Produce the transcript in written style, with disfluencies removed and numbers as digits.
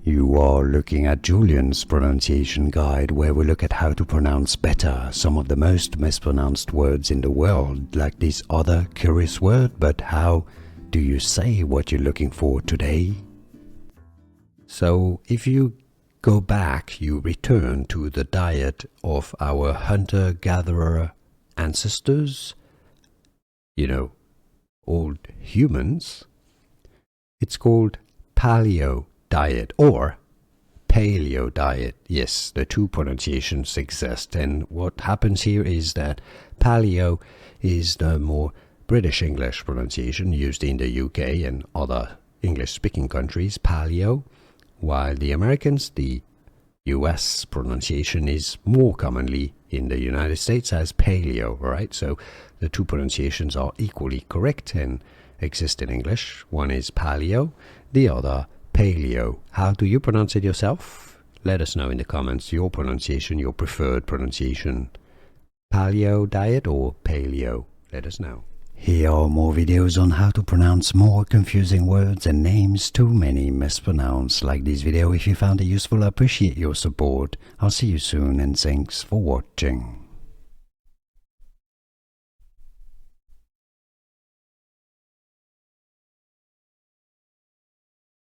You are looking at Julian's pronunciation guide, where we look at how to pronounce better some of the most mispronounced words in the world, like this other curious word. But how do you say what you're looking for today? So if you go back, you return to the diet of our hunter-gatherer ancestors, old humans. It's called paleo diet or paleo diet. Yes, the two pronunciations exist, and what happens here is that paleo is the more British English pronunciation used in the UK and other English-speaking countries, paleo, while the Americans, the US pronunciation is more commonly in the United States as paleo, right? So the two pronunciations are equally correct and exist in English. One is paleo, the other paleo. How do you pronounce it yourself? Let us know in the comments your pronunciation, your preferred pronunciation. Paleo diet or paleo? Let us know. Here are more videos on how to pronounce more confusing words and names too many mispronounced. Like this video if you found it useful. I appreciate your support. I'll see you soon and thanks for watching.